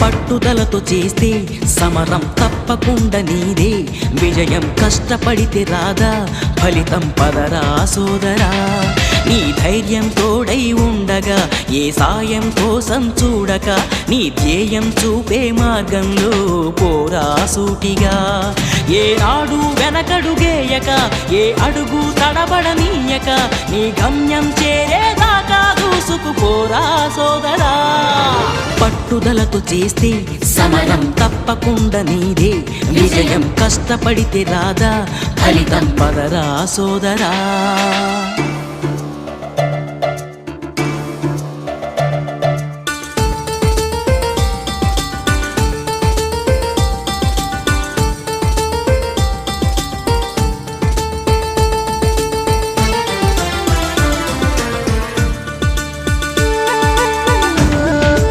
పట్టుదలతో చేస్తే సమరం తప్పకుండా నీదే, విజయం కష్టపడితే రాదా ఫలితం పదరా సోదరా. నీ ధైర్యం తోడై ఉండగా ఏ సాయం కోసం చూడక, నీ ధ్యేయం చూపే మార్గంలో పోరా సూటిగా. ఏ నాడు వెనకడుగేయక, ఏ అడుగు తడబడనీయక, నీ గమ్యం చేరేదాకా దూసుకుపోరా సోదరా. పట్టుదలతో చేస్తే సమరం తప్పకుండా నీదే, విజయం కష్టపడితే రాదా ఫలితం పదరా సోదరా.